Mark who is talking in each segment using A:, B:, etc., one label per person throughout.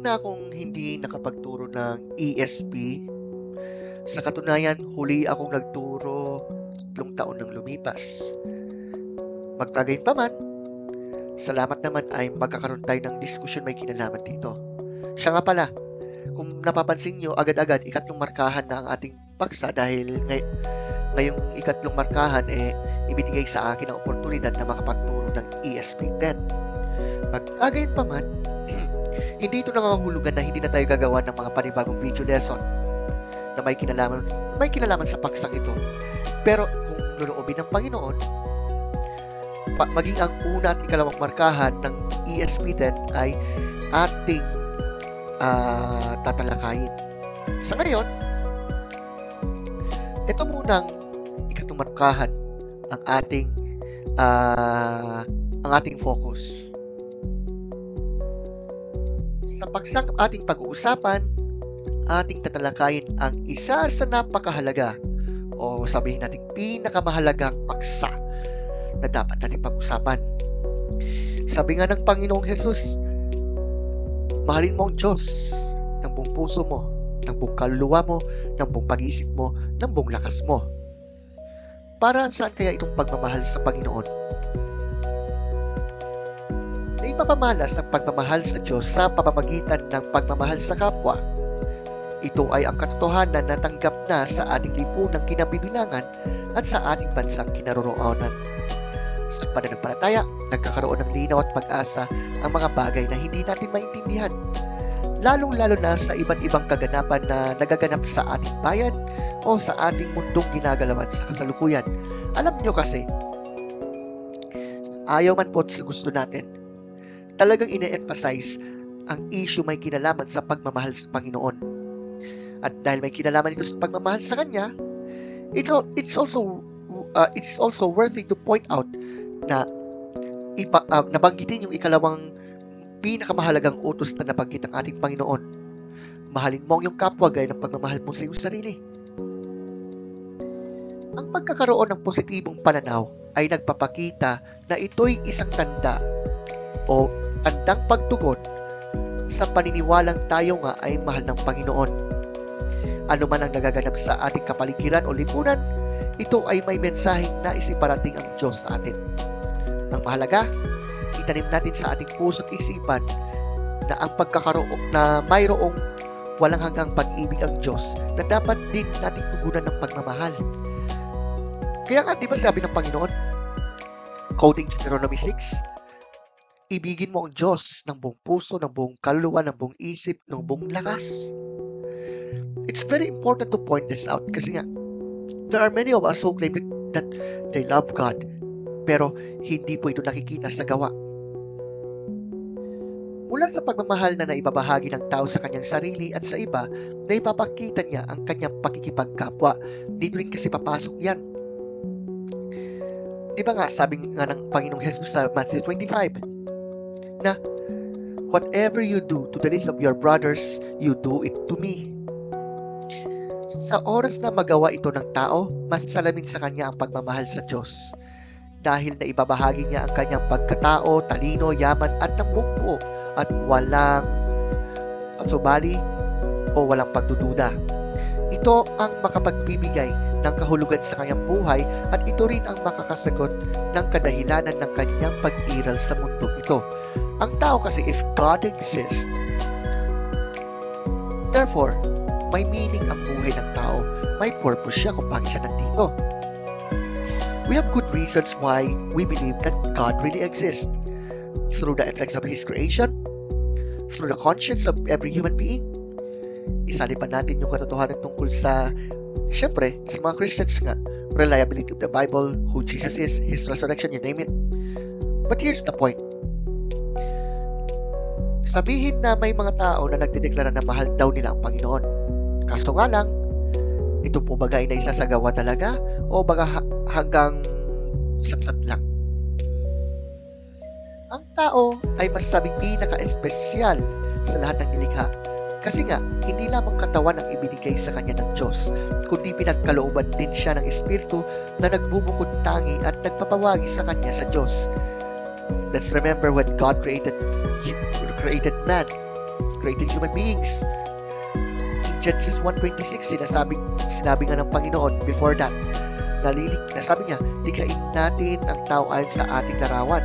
A: Matagal na akong hindi nakapagturo ng ESP. Sa katunayan, huli akong nagturo 3 taon nang lumipas. Magpagayon pa man, salamat naman ay magkakaroon tayo ng diskusyon may kinalaman dito. Siya nga pala, kung napapansin nyo, agad-agad 3 markahan na ang ating paksa dahil ngayong 3 markahan ibinigay sa akin ang oportunidad na makapagturo ng ESP10. Magpagayon pa man, hindi ito nangangahulugan na hindi na tayo gagawa ng mga panibagong video lesson na may kinalaman sa paksang ito. Pero kung loloobin ng Panginoon, maging ang una at ikalawang markahan ng ESP10 ay ating tatalakayin. Sa ngayon, ito munang 3 markahan ang ating focus. Sa paksang ating pag-uusapan, ating tatalakayin ang isa sa napakahalaga o sabihin natin pinakamahalagang paksa na dapat natin pag-usapan. Sabi nga ng Panginoong Jesus, mahalin mo ang Diyos ng buong puso mo, ng buong kaluluwa mo, ng buong pag-iisip mo, ng buong lakas mo. Para saan kaya itong pagmamahal sa Panginoon? Ipapamalas ang pagmamahal sa Diyos sa pamamagitan ng pagmamahal sa kapwa. Ito ay ang katotohanan na tanggap na sa ating lipunang kinabibilangan at sa ating bansang kinaroroonan. Sa pananampalataya, nagkakaroon ng linaw at pag-asa ang mga bagay na hindi natin maintindihan, lalong-lalo na sa iba't ibang kaganapan na nagaganap sa ating bayan o sa ating mundong ginagalawan sa kasalukuyan. Alam nyo kasi, ayaw man po sa gusto natin, talagang ine-emphasize ang issue may kinalaman sa pagmamahal sa Panginoon. At dahil may kinalaman ito sa pagmamahal sa Kanya, it's also worthy to point out na nabanggitin yung ikalawang pinakamahalagang utos na nabanggit ng ating Panginoon. Mahalin mo ang iyong kapwa gaya ng pagmamahal mo sa iyong sarili. Ang pagkakaroon ng positibong pananaw ay nagpapakita na ito'y isang tanda o tandang pagtugon sa paniniwalang tayo nga ay mahal ng Panginoon. Ano man ang nagaganap sa ating kapaligiran o lipunan, ito ay may mensaheng nais iparating ang Diyos sa atin. Ang mahalaga, itanim natin sa ating puso't isipan na ang pagkakaroon na mayroong walang hanggang pag-ibig ang Diyos na dapat din nating tugunan ng pagmamahal. Kaya nga, di ba sabi ng Panginoon, quoting Deuteronomy 6, ibigin mo ang Diyos ng buong puso, ng buong kaluluwa, ng buong isip, ng buong lakas. It's very important to point this out kasi nga, there are many of us who claim that they love God, pero hindi po ito nakikita sa gawa. Mula sa pagmamahal na naibabahagi ng tao sa kanyang sarili at sa iba, na ipapakita niya ang kanyang pakikipagkapwa. Dito rin kasi papasok yan. Di ba nga, sabi nga ng Panginoong Jesus sa Matthew 25, na whatever you do to the least of your brothers, you do it to me. Sa oras na magawa ito ng tao, mas salamin sa kanya ang pagmamahal sa Diyos. Dahil na ibabahagi niya ang kanyang pagkatao, talino, yaman at ng buo at walang pagsubali o walang pagdududa. Ito ang makapagbibigay ng kahulugan sa kanyang buhay at ito rin ang makakasagot ng kadahilanan ng kanyang pag-iral sa mundo ito. Ang tao kasi, if God exists, therefore, may meaning ang buhay ng tao. May purpose siya kung bakit siya nandito. We have good reasons why we believe that God really exists. Through the effects of His creation, through the conscience of every human being. Isalipan natin yung katotohanan tungkol sa, syempre, sa mga Christians nga, reliability of the Bible, who Jesus is, His resurrection, you name it. But here's the point. Sabihin na may mga tao na nagdedeklara na mahal daw nila ang Panginoon. Kaso nga lang, ito po ba ay naisasagawa talaga o baga hanggang satsat lang? Ang tao ay masasabing pinaka-espesyal sa lahat ng nilikha. Kasi nga, hindi lamang katawan ang ibinigay sa kanya ng Diyos, kundi pinagkalooban din siya ng Espiritu na nagbubukod tangi at nagpapawagi sa kanya sa Diyos. Let's remember when God created man. created human beings. In Genesis 1:26, sinabi nga ng Panginoon before that, sabi niya, likhain natin ang tao ayon sa ating larawan.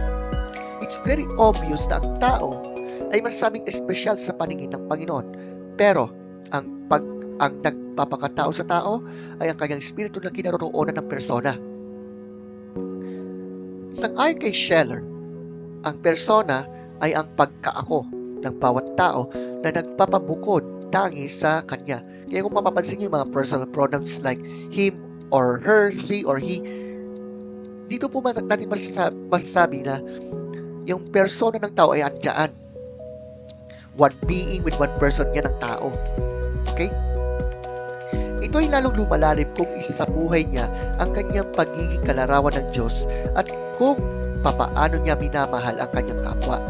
A: It's very obvious na ang tao ay masasabing espesyal sa paningin ng Panginoon. Pero, ang nagpapakatao sa tao ay ang kanyang espiritu na kinaroroonan ng persona. Sang-ayon kay Scheller, ang persona ay ang pagkaako ng bawat tao na nagpapabukod tangi sa kanya. Kaya kung mapapansin niyo yung mga personal pronouns like him or her, she or he, dito po natin masasabi na yung persona ng tao ay andyan. One being with one person, yan ang tao. Okay? Ito ay lalong lumalalim kung isa sa buhay niya ang kanyang pagiging kalarawan ng Diyos at kung papaano niya minamahal ang kanyang kapwa.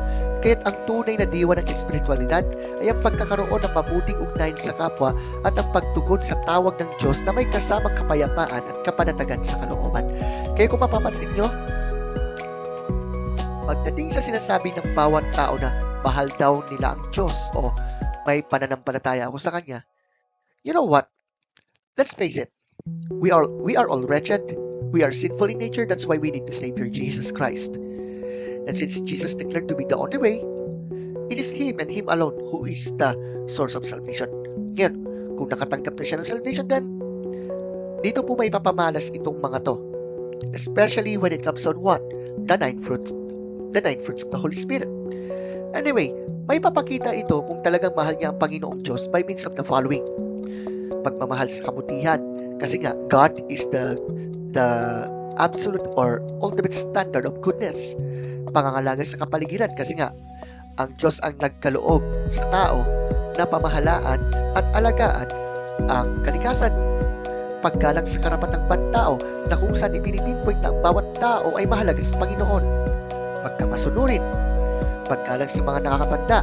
A: Kaya't ang tunay na diwa ng espiritualidad ay ang pagkakaroon ng mabuting ugnayan sa kapwa at ang pagtugon sa tawag ng Diyos na may kasamang kapayapaan at kapanatagan sa kalooban. Kaya kung mapapansin nyo, pagdating sa sinasabi ng bawat tao na mahal daw nila ang Diyos o may pananampalataya ako sa Kanya, you know what? Let's face it. We are all wretched. We are sinful in nature. That's why we need the Savior, Jesus Christ. And since Jesus declared to be the only way, it is Him and Him alone who is the source of salvation. Ngayon, kung nakatanggap na siya ng salvation, then dito po may papamalas itong mga to. Especially when it comes on what? The nine fruits of the Holy Spirit. Anyway, may papakita ito kung talagang mahal niya ang Panginoong Diyos by means of the following. Pagmamahal sa kabutihan. Kasi nga, God is the absolute or ultimate standard of goodness. Pangangalaga sa kapaligiran. Kasi nga, ang Diyos ang nagkaloob sa tao na pamahalaan at alagaan ang kalikasan. Paggalang sa karapatang pantao na kung saan ipinipinpoint na ang bawat tao ay mahalaga sa Panginoon. Pagkamasunurin. Paggalang sa mga nakakatanda.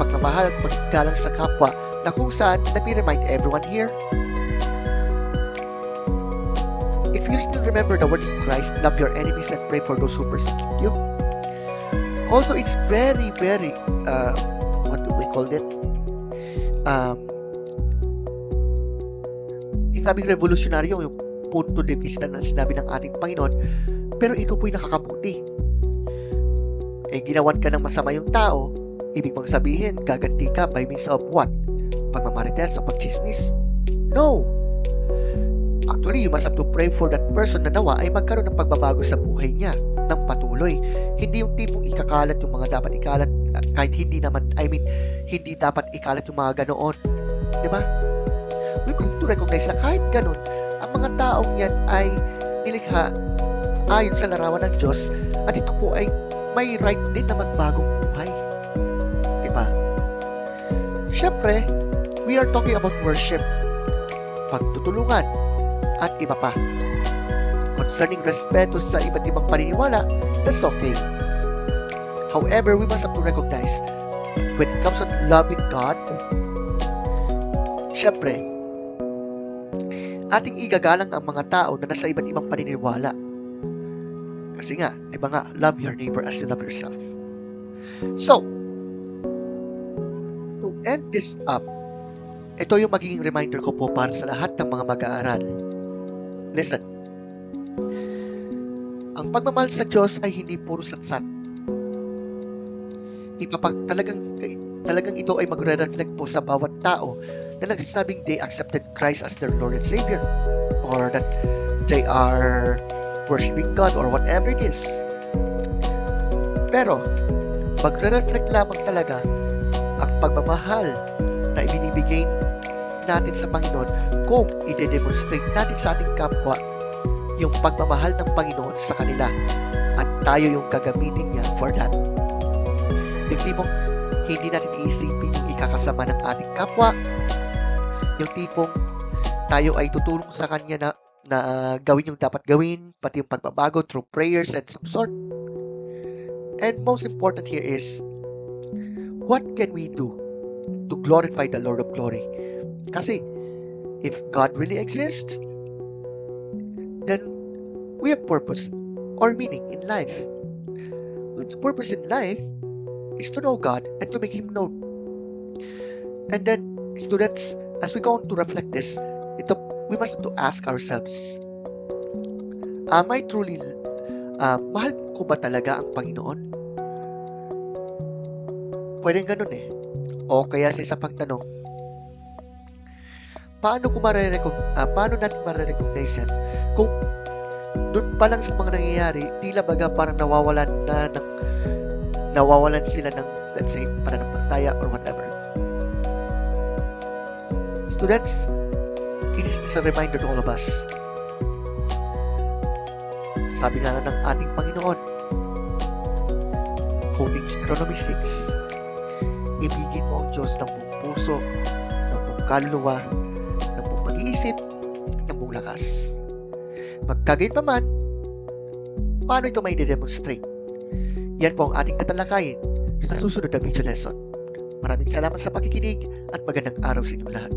A: Pagmamahal at paggalang sa kapwa na kung saan let me remind everyone here, if you still remember the words of Christ, love your enemies and pray for those who persecute you. Although it's very, very, what do we call it? Isabing revolusyonaryo yung punto de vista na sinabi ng ating Panginoon, pero ito po'y nakakabuti. Ginawan ka ng masama yung tao, ibig bang sabihin, gaganti ka by means of what? Pagmamarites o pagchismis? No! Actually, you must have to pray for that person na nawa ay magkaroon ng pagbabago sa buhay niya ng patuloy. Hindi yung tipong ikakalat yung mga dapat ikalat kahit hindi naman, hindi dapat ikalat yung mga ganoon. Diba? We need to recognize na kahit ganun, ang mga taong yan ay nilikha ayon sa larawan ng Diyos at ito po ay may right din na magbagong buhay. Diba? Siyempre, we are talking about worship, pagtutulungan, at iba pa. Concerning respeto sa iba't ibang paniniwala, that's okay. However, we must have to recognize when it comes to loving God, syempre, ating igagalang ang mga tao na nasa iba't ibang paniniwala. Kasi nga, di ba nga, love your neighbor as you love yourself. So, to end this up, ito yung magiging reminder ko po para sa lahat ng mga mag-aaral. Listen, ang pagmamahal sa Diyos ay hindi puro satsat. Talagang ito ay magre-reflect po sa bawat tao na nagsasabing they accepted Christ as their Lord and Savior, or that they are worshiping God, or whatever it is. Pero, magre-reflect lamang talaga ang pagmamahal na ibinibigay natin sa Panginoon kung i-demonstrate natin sa ating kapwa yung pagmamahal ng Panginoon sa kanila at tayo yung gagamitin niya for that. Yung tipong hindi natin iisipin yung ikakasama ng ating kapwa, yung tipong tayo ay tutulong sa kanya na gawin yung dapat gawin, pati yung pagbabago through prayers and some sort. And most important here is, what can we do to glorify the Lord of Glory? Kasi, if God really exists, then we have purpose or meaning in life. Its purpose in life is to know God and to make Him known. And then, students, as we go on to reflect this, we must to ask ourselves, am I truly, mahal ko ba talaga ang Panginoon? Pwedeng ganun eh. O kaya sa isa pang tanong, paano natin marirecognize yan kung doon pa lang sa mga nangyayari, tila baga parang nawawalan sila ng, let's say, pananampalataya or whatever. Students, it is a reminder to all of us. Sabi nga ng ating Panginoon, quoting Deuteronomy 6, ibigin mo ang Diyos ng buong puso, ng buong kaluluwa, ng buong pag-iisip, ng buong lakas. Magkagayon pa man, paano ito may de-demonstrate? Yan po ang ating tatalakayin sa susunod na video lesson. Maraming salamat sa pakikinig at magandang araw sa inyong lahat.